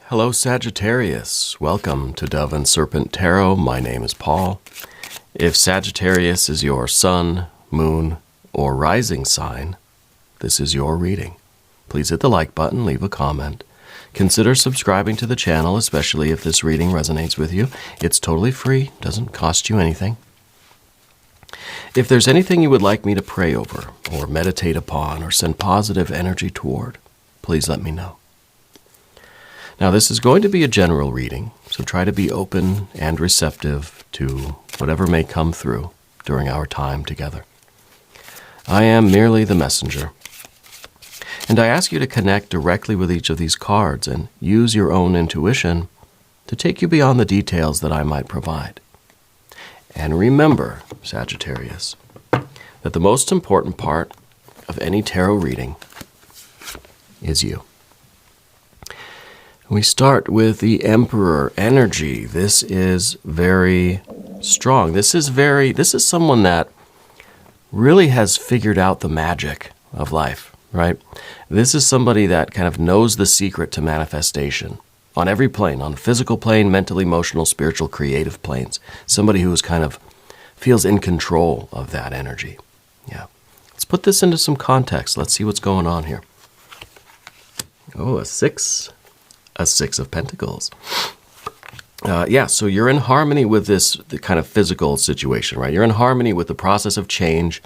Hello, Sagittarius. Welcome to Dove and Serpent Tarot. My name is Paul. If Sagittarius is your sun, moon, or rising sign, this is your reading. Please hit the like button, leave a comment. Consider subscribing to the channel, especially if this reading resonates with you. It's totally free, doesn't cost you anything. If there's anything you would like me to pray over, or meditate upon, or send positive energy toward, please let me know. Now, this is going to be a general reading, so try to be open and receptive to whatever may come through during our time together. I am merely the messenger, and I ask you to connect directly with each of these cards and use your own intuition to take you beyond the details that I might provide. And remember, Sagittarius, that the most important part of any tarot reading is you. We start with the Emperor energy. This is very strong. This is someone that really has figured out the magic of life, right? This is somebody that kind of knows the secret to manifestation on every plane, on the physical plane, mental, emotional, spiritual, creative planes. Somebody who is kind of feels in control of that energy. Yeah. Let's put this into some context. Let's see what's going on here. Oh, a six of Pentacles. So you're in harmony with the kind of physical situation, right? You're in harmony with the process of change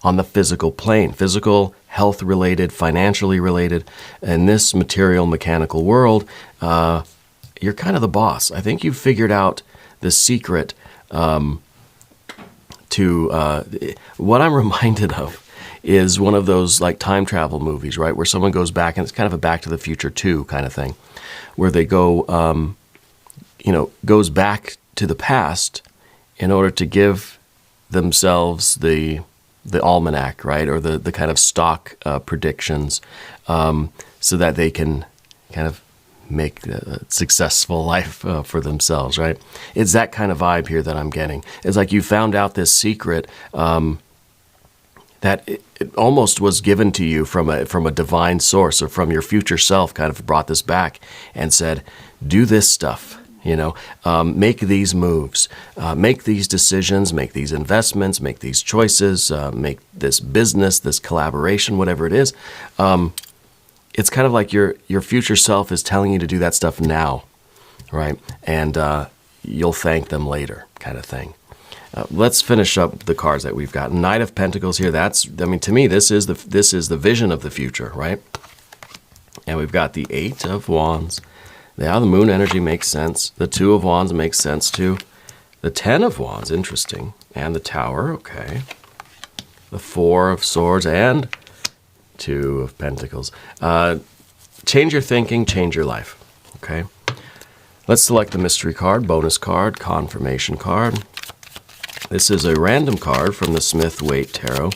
on the physical plane, physical, health-related, financially related. In this material, mechanical world, you're kind of the boss. I think you've figured out the secret to what I'm reminded of is one of those like time travel movies, right? Where someone goes back, and it's kind of a Back to the Future 2 kind of thing, where they go, goes back to the past in order to give themselves the almanac, right? Or the kind of stock predictions so that they can kind of make a successful life for themselves, right? It's that kind of vibe here that I'm getting. It's like you found out this secret that it almost was given to you from a divine source, or from your future self kind of brought this back and said, do this stuff, make these moves, make these decisions, make these investments, make these choices, make this business, this collaboration, whatever it is. It's kind of like your future self is telling you to do that stuff now, right? And you'll thank them later kind of thing. Let's finish up the cards that we've got. Knight of Pentacles here. To me, this is the vision of the future, right? And we've got the Eight of Wands. The Moon energy makes sense. The Two of Wands makes sense too. The Ten of Wands, interesting. And the Tower, okay. The Four of Swords and Two of Pentacles. Change your thinking, change your life, okay? Let's select the mystery card, bonus card, confirmation card. This is a random card from the Smith-Waite Tarot.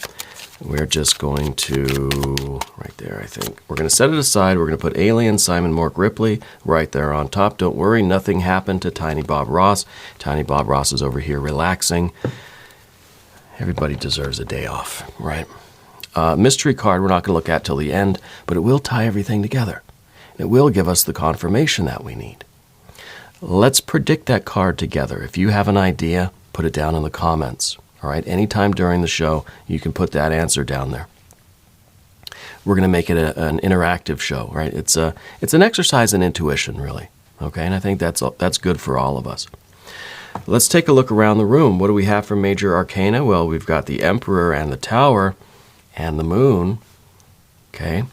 We're just going to, right there, I think. We're going to set it aside. We're going to put Alien, Simon Mork Ripley right there on top. Don't worry, nothing happened to Tiny Bob Ross. Tiny Bob Ross is over here relaxing. Everybody deserves a day off, right? Mystery card we're not going to look at till the end, but it will tie everything together. It will give us the confirmation that we need. Let's predict that card together. If you have an idea, put it down in the comments. All right, anytime during the show, you can put that answer down there. We're going to make it an interactive show, right? It's an exercise in intuition, really. Okay, and I think that's good for all of us. Let's take a look around the room. What do we have for major arcana? Well, we've got the Emperor and the Tower and the Moon. Okay,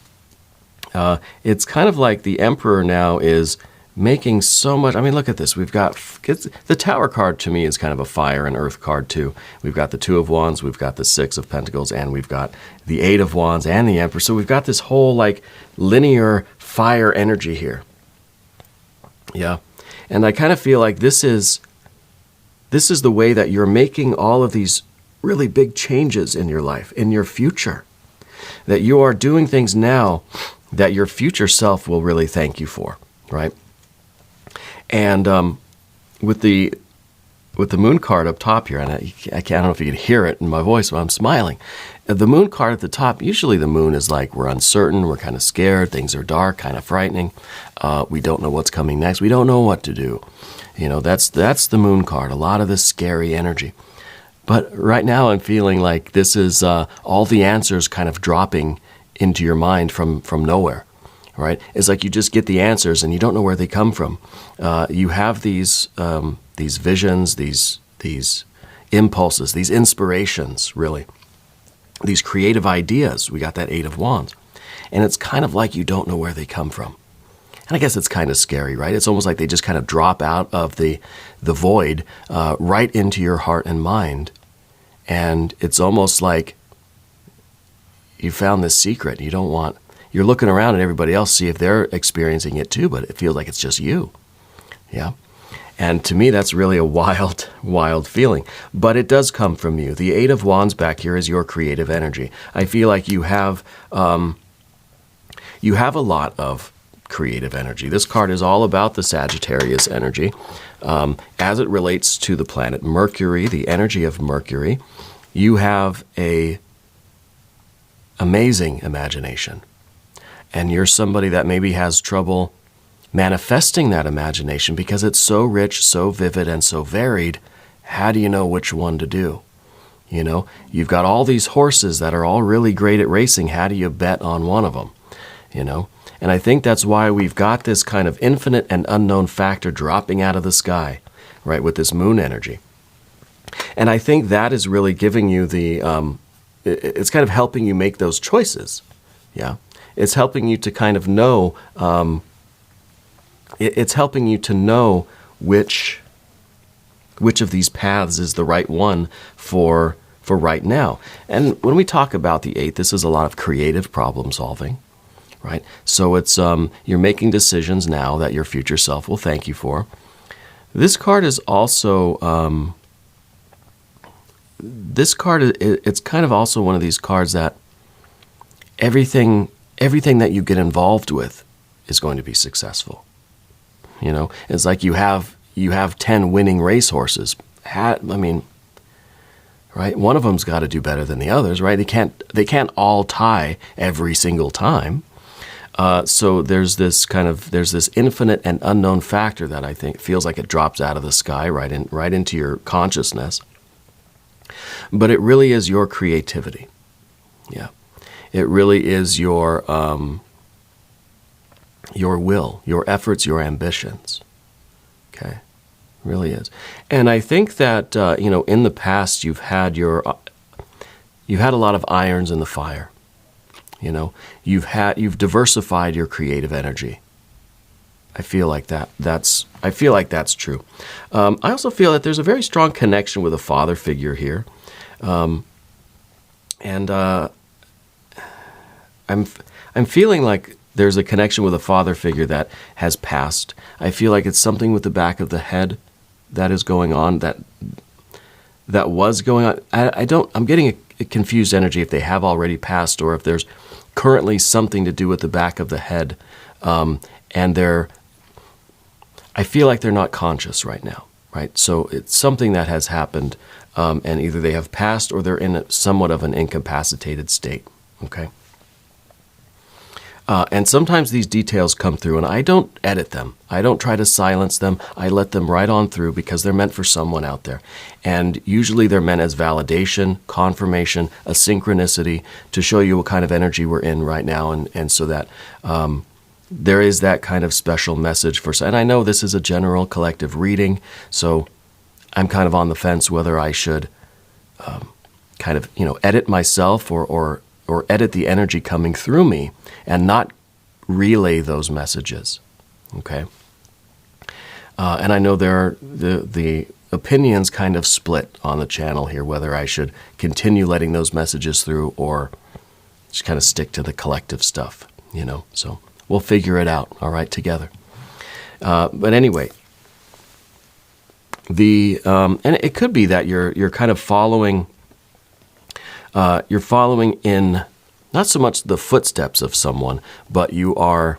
it's kind of like the Emperor now is making so much. I mean, look at this. We've got the Tower card. To me is kind of a fire and earth card too. We've got the Two of Wands, we've got the Six of Pentacles, and we've got the Eight of Wands and the Emperor. So we've got this whole like linear fire energy here. Yeah, and I kind of feel like this is the way that you're making all of these really big changes in your life, in your future, that you are doing things now that your future self will really thank you for, right? And with the with the moon card up top here, and I don't know if you can hear it in my voice, but I'm smiling. The moon card at the top, usually the moon is like we're uncertain, we're kind of scared, things are dark, kind of frightening. We don't know what's coming next. We don't know what to do. That's the moon card, a lot of this scary energy. But right now I'm feeling like this is all the answers kind of dropping into your mind from nowhere, right? It's like you just get the answers and you don't know where they come from. You have these visions, these impulses, these inspirations, really. These creative ideas. We got that 8 of Wands. And it's kind of like you don't know where they come from. And I guess it's kind of scary, right? It's almost like they just kind of drop out of the void right into your heart and mind. And it's almost like you found this secret. You're looking around at everybody else, see if they're experiencing it too, but it feels like it's just you. Yeah. And to me, that's really a wild, wild feeling. But it does come from you. The 8 of Wands back here is your creative energy. I feel like you have a lot of creative energy. This card is all about the Sagittarius energy as it relates to the planet Mercury, the energy of Mercury. You have a amazing imagination. And you're somebody that maybe has trouble manifesting that imagination because it's so rich, so vivid, and so varied. How do you know which one to do? You've got all these horses that are all really great at racing. How do you bet on one of them? And I think that's why we've got this kind of infinite and unknown factor dropping out of the sky, right, with this moon energy. And I think that is really giving you it's kind of helping you make those choices. Yeah. It's helping you to kind of know, it's helping you to know which of these paths is the right one for right now. And when we talk about the 8, this is a lot of creative problem solving. Right? So it's you're making decisions now that your future self will thank you for. This card is also it's kind of also one of these cards that everything that you get involved with is going to be successful. It's like you have 10 winning racehorses. Right? One of them's got to do better than the others, right? They can't all tie every single time. So there's this infinite and unknown factor that I think feels like it drops out of the sky right into your consciousness. But it really is your creativity. Yeah. It really is your will, your efforts, your ambitions. Okay. It really is. And I think that, in the past you've had a lot of irons in the fire. You've diversified your creative energy. I feel like that's true. I also feel that there's a very strong connection with a father figure here, and I'm feeling like there's a connection with a father figure that has passed. I feel like it's something with the back of the head that is going on that was going on. I'm getting a confused energy if they have already passed or if there's currently something to do with the back of the head, and I feel like they're not conscious right now, right? So it's something that has happened, and either they have passed or they're in somewhat of an incapacitated state, okay? And sometimes these details come through, and I don't edit them. I don't try to silence them. I let them right on through because they're meant for someone out there. And usually they're meant as validation, confirmation, a synchronicity to show you what kind of energy we're in right now, and so that there is that kind of special message for. And I know this is a general collective reading, so I'm kind of on the fence whether I should edit myself or edit the energy coming through me and not relay those messages, okay? And I know there are the opinions kind of split on the channel here, whether I should continue letting those messages through or just kind of stick to the collective stuff, So we'll figure it out, all right, together. But anyway, and it could be that you're kind of following in not so much the footsteps of someone, but you're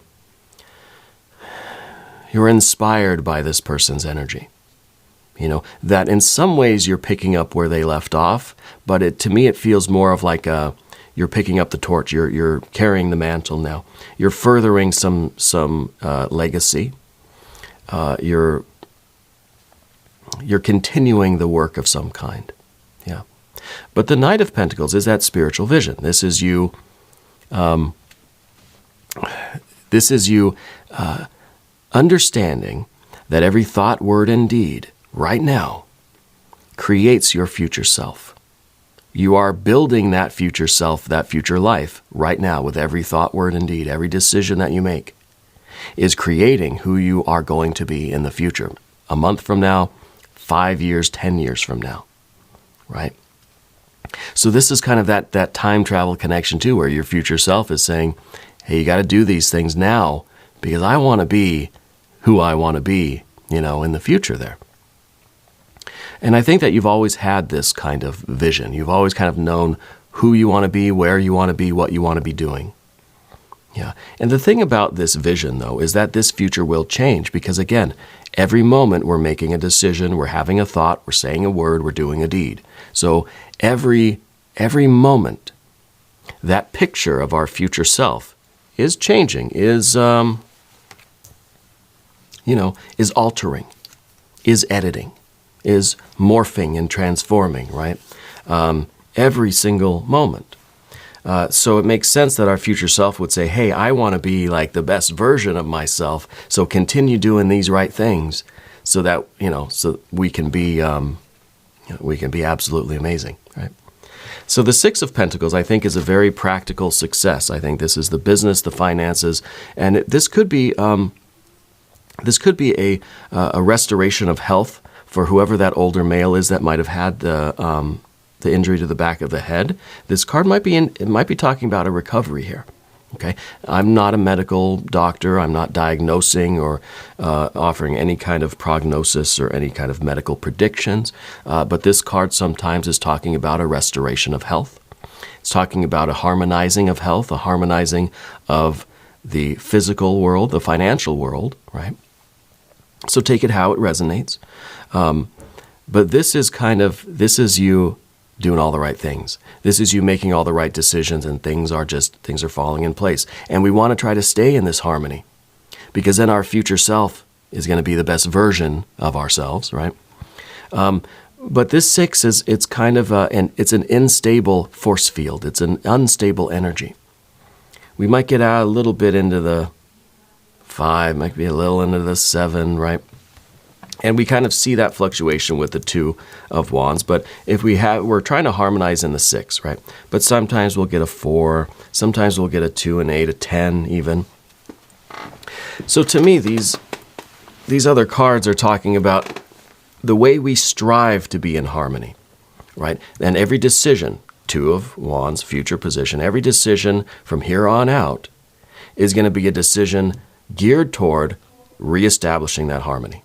inspired by this person's energy. that in some ways you're picking up where they left off, but to me it feels more of like you're picking up the torch, you're carrying the mantle now. You're furthering some legacy. You're continuing the work of some kind. Yeah. But the Knight of Pentacles is that spiritual vision. This is you understanding that every thought, word, and deed right now creates your future self. You are building that future self, that future life right now with every thought, word, and deed. Every decision that you make is creating who you are going to be in the future. A month from now, 5 years, 10 years from now, right? So this is kind of that time travel connection too, where your future self is saying, hey, you got to do these things now because I want to be who I want to be, in the future there. And I think that you've always had this kind of vision. You've always kind of known who you want to be, where you want to be, what you want to be doing. Yeah. And the thing about this vision, though, is that this future will change because, again, every moment we're making a decision, we're having a thought, we're saying a word, we're doing a deed. So every moment, that picture of our future self is changing, is altering, is editing, is morphing and transforming, right? Every single moment. So it makes sense that our future self would say, hey, I want to be like the best version of myself, so continue doing these right things so that, so we can be absolutely amazing, right? So the Six of Pentacles, I think, is a very practical success. I think this is the business, the finances, and this could be a restoration of health for whoever that older male is that might have had the injury to the back of the head. This card might be talking about a recovery here. Okay, I'm not a medical doctor. I'm not diagnosing or offering any kind of prognosis or any kind of medical predictions. But this card sometimes is talking about a restoration of health. It's talking about a harmonizing of health, a harmonizing of the physical world, the financial world, right? So take it how it resonates. But this is you doing all the right things. This is you making all the right decisions, and things are falling in place. And we want to try to stay in this harmony because then our future self is going to be the best version of ourselves, right? But this six it's kind of it's an unstable force field. It's an unstable energy. We might get out a little bit into the 5, might be a little into the 7, right? And we kind of see that fluctuation with the 2 of Wands. But if we're trying to harmonize in the 6, right? But sometimes we'll get a 4. Sometimes we'll get a 2, an 8, a 10 even. So to me, these other cards are talking about the way we strive to be in harmony, right? And every decision, 2 of Wands, future position, every decision from here on out is going to be a decision geared toward reestablishing that harmony.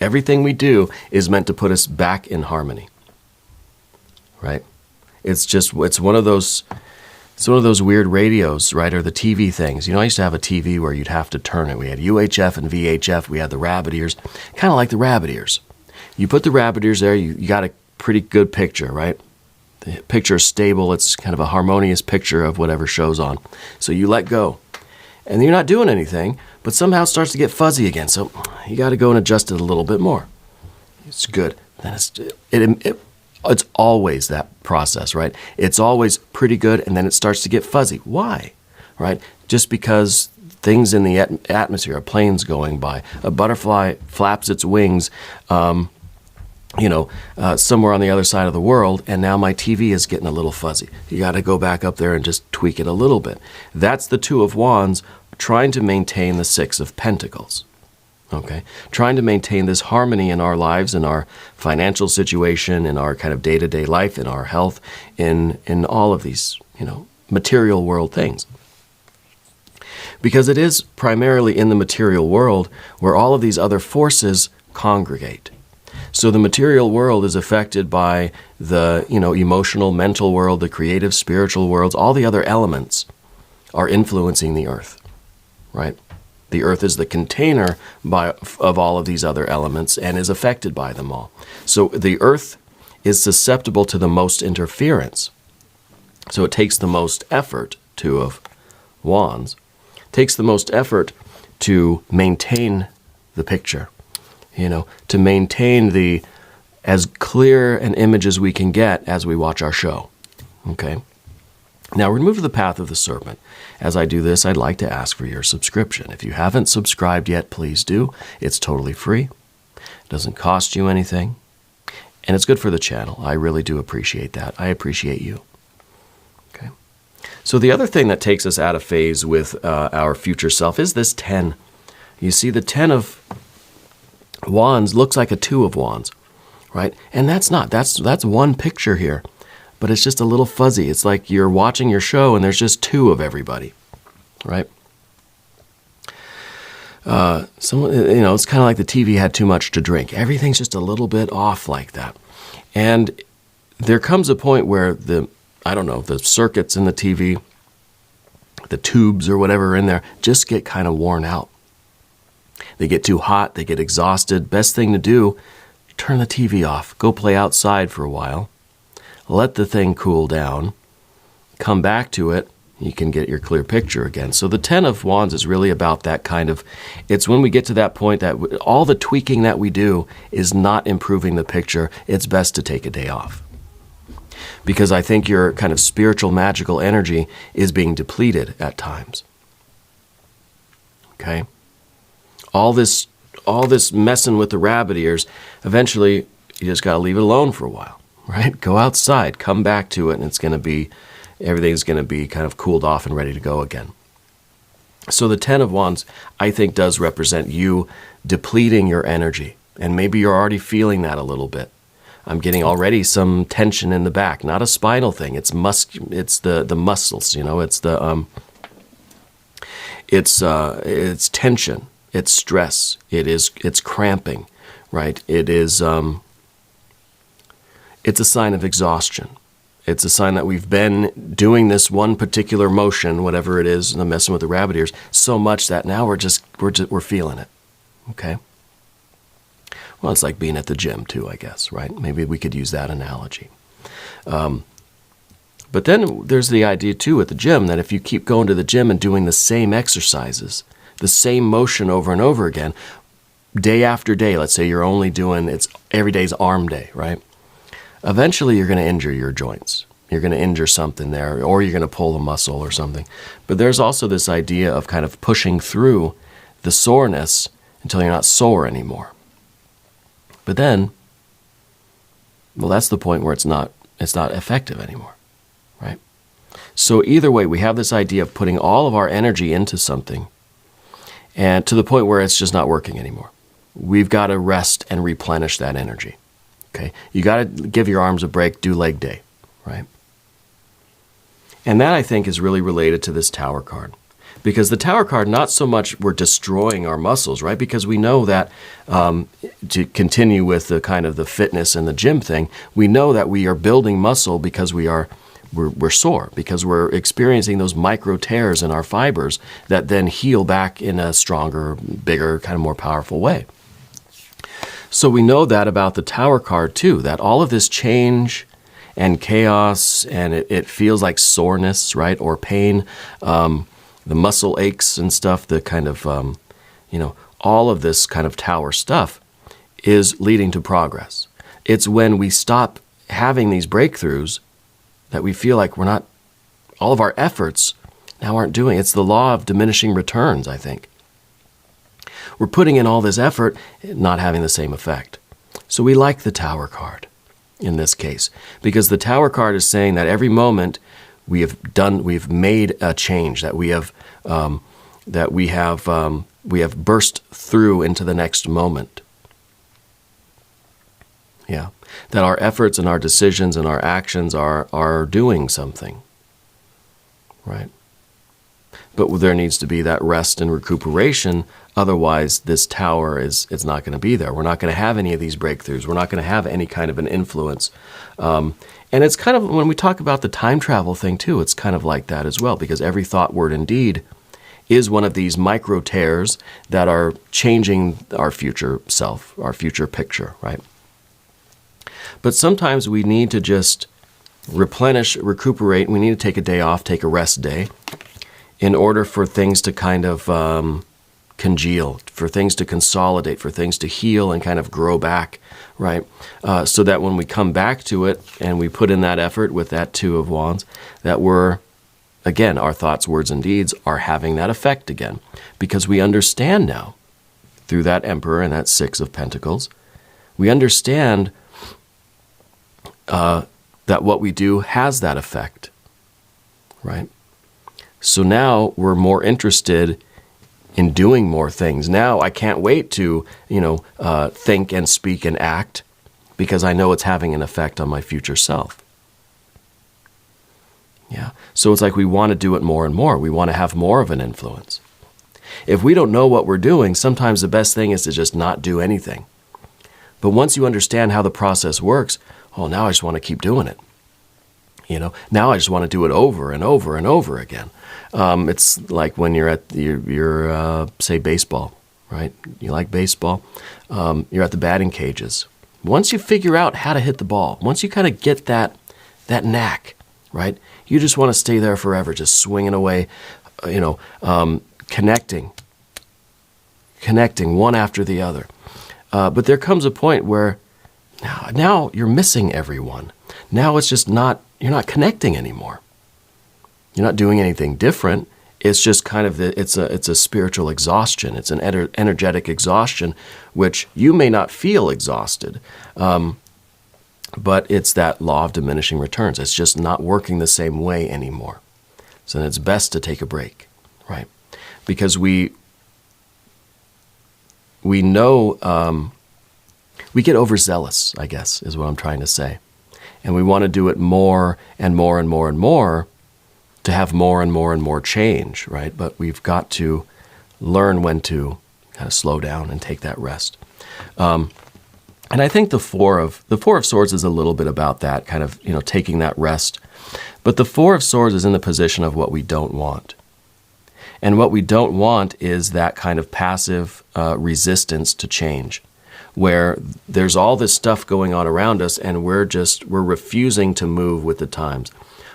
Everything we do is meant to put us back in harmony, right? It's one of those weird radios, right? Or the TV things. I used to have a TV where you'd have to turn it. We had UHF and VHF. We had the rabbit ears, kind of like the rabbit ears. You put the rabbit ears there, you got a pretty good picture, right? The picture is stable. It's kind of a harmonious picture of whatever show's on. So you let go. And you're not doing anything, but somehow it starts to get fuzzy again. So you got to go and adjust it a little bit more. It's good. Then it's always that process, right? It's always pretty good, and then it starts to get fuzzy. Why? Right? Just because things in the atmosphere, a plane's going by, a butterfly flaps its wings, somewhere on the other side of the world, and now my TV is getting a little fuzzy. You got to go back up there and just tweak it a little bit. That's the 2 of Wands trying to maintain the 6 of Pentacles. Okay? Trying to maintain this harmony in our lives, in our financial situation, in our kind of day-to-day life, in our health, in all of these, material world things. Because it is primarily in the material world where all of these other forces congregate. So the material world is affected by the, emotional, mental world, the creative, spiritual worlds. All the other elements are influencing the earth, right? The earth is the container of all of these other elements and is affected by them all. So the earth is susceptible to the most interference. So it takes the most effort, Two of Wands, takes the most effort to maintain the picture, to maintain the as clear an image as we can get as we watch our show. Okay? Now we're going to move to the path of the serpent. As I do this, I'd like to ask for your subscription. If you haven't subscribed yet, please do. It's totally free. It doesn't cost you anything. And it's good for the channel. I really do appreciate that. I appreciate you. Okay. So the other thing that takes us out of phase with our future self is this 10. You see, the 10 of Wands looks like a 2 of Wands, right? And that's not. That's one picture here. But it's just a little fuzzy. It's like you're watching your show and there's just 2 of everybody, right? It's kind of like the TV had too much to drink. Everything's just a little bit off like that. And there comes a point where the circuits in the TV, the tubes or whatever are in there, just get kind of worn out. They get too hot, they get exhausted. Best thing to do, turn the TV off. Go play outside for a while. Let the thing cool down. Come back to it. You can get your clear picture again. So the 10 of Wands is really about that kind of, it's when we get to that point that all the tweaking that we do is not improving the picture. It's best to take a day off. Because I think your kind of spiritual, magical energy is being depleted at times. Okay? All this messing with the rabbit ears, eventually you just got to leave it alone for a while, right? Go outside, come back to it, and everything's going to be kind of cooled off and ready to go again. So the 10 of Wands, I think, does represent you depleting your energy. And maybe you're already feeling that a little bit. I'm getting already some tension in the back. Not a spinal thing. It's the muscles, it's tension. It's stress. It's cramping, right? It's a sign of exhaustion. It's a sign that we've been doing this one particular motion, whatever it is, and messing with the rabbit ears, so much that now we're feeling it. Okay? Well, it's like being at the gym too, I guess, right? Maybe we could use that analogy. But then there's the idea too at the gym that if you keep going to the gym and doing the same exercises, the same motion over and over again, day after day, let's say you're only doing, every day's arm day, right? Eventually you're going to injure your joints. You're going to injure something there, or you're going to pull a muscle or something. But there's also this idea of kind of pushing through the soreness until you're not sore anymore. But then, well, that's the point where it's not effective anymore, right? So either way, we have this idea of putting all of our energy into something, and to the point where it's just not working anymore. We've got to rest and replenish that energy. Okay? You got to give your arms a break, do leg day, right? And that, I think, is really related to this Tower card. Because the Tower card, not so much we're destroying our muscles, right? Because we know that, to continue with the kind of the fitness and the gym thing, we know that we are building muscle because we're sore, because we're experiencing those micro tears in our fibers that then heal back in a stronger, bigger, kind of more powerful way. So we know that about the Tower card too, that all of this change and chaos, and it feels like soreness, right, or pain, the muscle aches and stuff, the kind of, all of this kind of Tower stuff is leading to progress. It's when we stop having these breakthroughs that we feel like all of our efforts now aren't doing. It's the law of diminishing returns, I think. We're putting in all this effort, not having the same effect. So we like the Tower card in this case, because the Tower card is saying that every moment we've made a change, that we have burst through into the next moment. Yeah, that our efforts and our decisions and our actions are doing something, right? But there needs to be that rest and recuperation. Otherwise, this Tower it's not going to be there. We're not going to have any of these breakthroughs. We're not going to have any kind of an influence. And it's kind of, when we talk about the time travel thing too, it's kind of like that as well, because every thought, word, and deed is one of these micro tears that are changing our future self, our future picture, right? But sometimes we need to just replenish, recuperate. We need to take a day off, take a rest day, in order for things to kind of congeal, for things to consolidate, for things to heal and kind of grow back, right? So that when we come back to it and we put in that effort with that Two of Wands, that we're, again, our thoughts, words, and deeds are having that effect again. Because we understand now, through that Emperor and that Six of Pentacles, we understand that what we do has that effect, right? So now we're more interested in doing more things. Now I can't wait to, think and speak and act, because I know it's having an effect on my future self. Yeah. So it's like we want to do it more and more. We want to have more of an influence. If we don't know what we're doing, sometimes the best thing is to just not do anything. But once you understand how the process works, now I just want to keep doing it. Now I just want to do it over and over and over again. It's like when you're at your say baseball, right? You like baseball. You're at the batting cages. Once you figure out how to hit the ball, once you kind of get that knack, right? You just want to stay there forever, just swinging away, connecting one after the other. But there comes a point where now you're missing everyone. Now it's just you're not connecting anymore. You're not doing anything different. It's just kind of it's a spiritual exhaustion. It's an energetic exhaustion, which you may not feel exhausted, but it's that law of diminishing returns. It's just not working the same way anymore. So then it's best to take a break, right? Because we know we get overzealous, I guess, is what I'm trying to say. And we want to do it more and more and more and more to have more and more and more change, right? But we've got to learn when to kind of slow down and take that rest. And I think the Four of Swords is a little bit about that, kind of, taking that rest. But the Four of Swords is in the position of what we don't want. And what we don't want is that kind of passive resistance to change, where there's all this stuff going on around us and we're refusing to move with the times.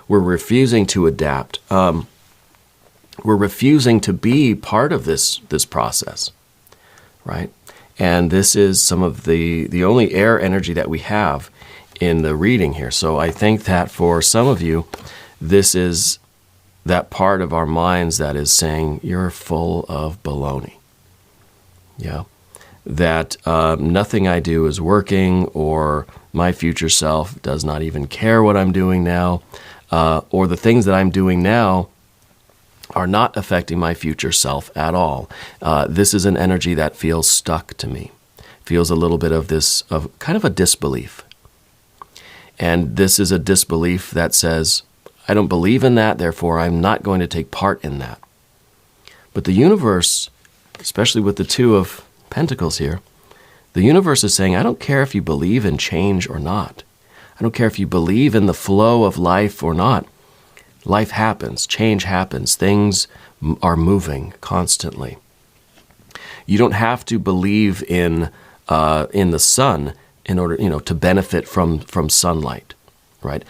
We're refusing to adapt. We're refusing to be part of this process, right? And this is some of the only air energy that we have in the reading here. So I think that for some of you, this is that part of our minds that is saying, you're full of baloney. Yeah. That nothing I do is working, or my future self does not even care what I'm doing now, or the things that I'm doing now are not affecting my future self at all. This is an energy that feels stuck to me, feels a little bit of kind of a disbelief. And this is a disbelief that says, I don't believe in that, therefore I'm not going to take part in that. But the universe, especially with the Two of Pentacles here, the universe is saying, I don't care if you believe in change or not. I don't care if you believe in the flow of life or not. Life happens, change happens, things are moving constantly. You don't have to believe in the sun in order, to benefit from sunlight, right?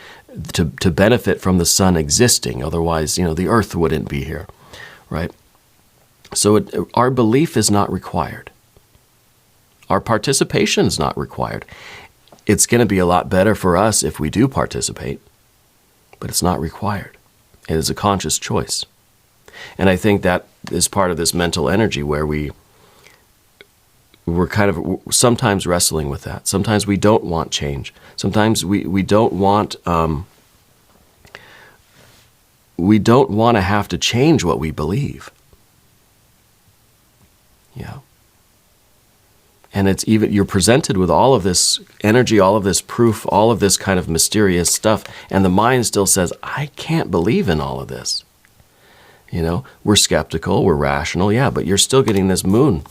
To benefit from the sun existing, otherwise, the earth wouldn't be here, right? So our belief is not required. Our participation is not required. It's going to be a lot better for us if we do participate, but it's not required. It is a conscious choice. And I think that is part of this mental energy where we're kind of sometimes wrestling with that. Sometimes we don't want change. Sometimes we don't want to have to change what we believe. Yeah. And it's even, you're presented with all of this energy, all of this proof, all of this kind of mysterious stuff, and the mind still says, I can't believe in all of this. We're skeptical, we're rational, yeah, but you're still getting this moon.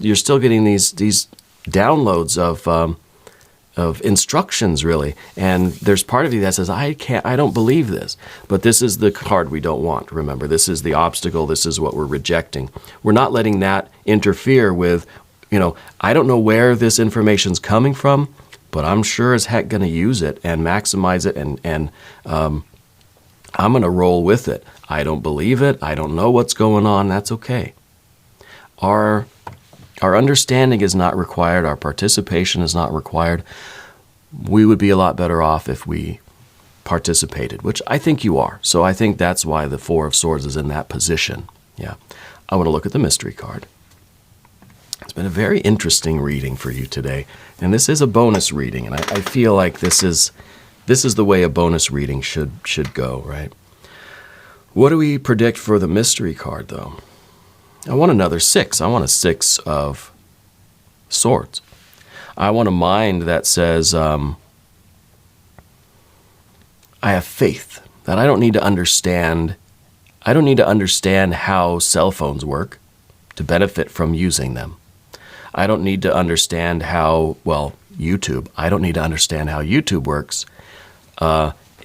You're still getting these downloads instructions, really. And there's part of you that says, I don't believe this. But this is the card we don't want, remember. This is the obstacle. This is what we're rejecting. We're not letting that interfere with, I don't know where this information's coming from, but I'm sure as heck going to use it and maximize it, and I'm going to roll with it. I don't believe it. I don't know what's going on. That's okay. Our understanding is not required. Our participation is not required. We would be a lot better off if we participated, which I think you are. So I think that's why the Four of Swords is in that position. Yeah. I want to look at the mystery card. It's been a very interesting reading for you today. And this is a bonus reading. And I feel like this is the way a bonus reading should go, right? What do we predict for the mystery card, though? I want another 6. I want a 6 of swords. I want a mind that says, I have faith that I don't need to understand. I don't need to understand how cell phones work to benefit from using them. I don't need to understand how, YouTube. I don't need to understand how YouTube works.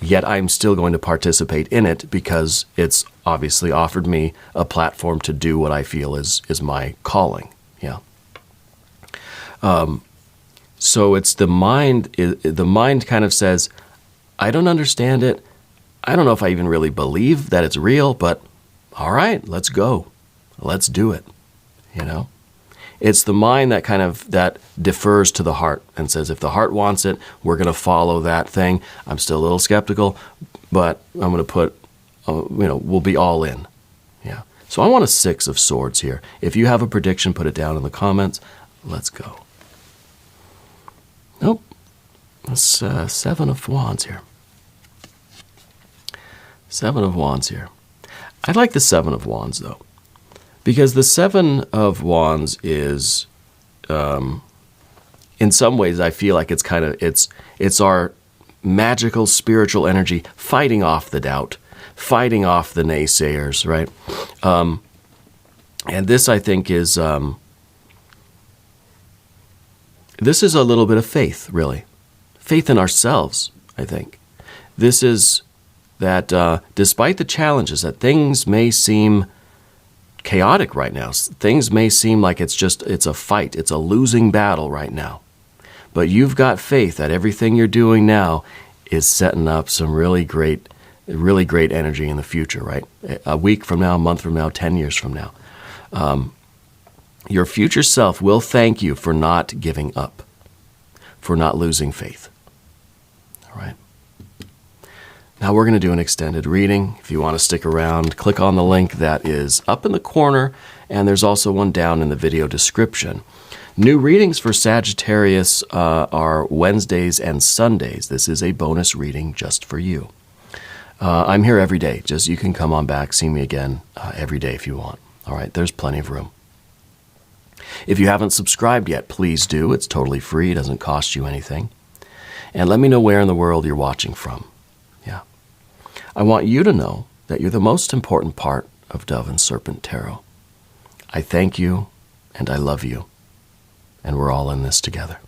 Yet I'm still going to participate in it because it's obviously offered me a platform to do what I feel is my calling. Yeah. So it's the mind. The mind kind of says, I don't understand it. I don't know if I even really believe that it's real, but all right, let's go. Let's do it. It's the mind that defers to the heart and says, if the heart wants it, we're going to follow that thing. I'm still a little skeptical, but I'm going to put, we'll be all in. Yeah. So I want a 6 of swords here. If you have a prediction, put it down in the comments. Let's go. Nope. That's 7 of wands here. 7 of wands here. I like the 7 of wands, though. Because the 7 of wands is, in some ways, I feel like it's our magical spiritual energy fighting off the doubt, fighting off the naysayers, right? And this, I think, is this is a little bit of faith, really, faith in ourselves. I think this is that despite the challenges, that things may seem chaotic right now. Things may seem like it's a fight. It's a losing battle right now. But you've got faith that everything you're doing now is setting up some really great energy in the future, right? A week from now, a month from now, 10 years from now. Your future self will thank you for not giving up, for not losing faith. All right. Now we're going to do an extended reading. If you want to stick around, click on the link that is up in the corner, and there's also one down in the video description. New readings for Sagittarius are Wednesdays and Sundays. This is a bonus reading just for you. I'm here every day. Just you can come on back, see me again every day if you want. All right, there's plenty of room. If you haven't subscribed yet, please do. It's totally free. It doesn't cost you anything. And let me know where in the world you're watching from. Yeah. I want you to know that you're the most important part of Dove and Serpent Tarot. I thank you, and I love you, and we're all in this together.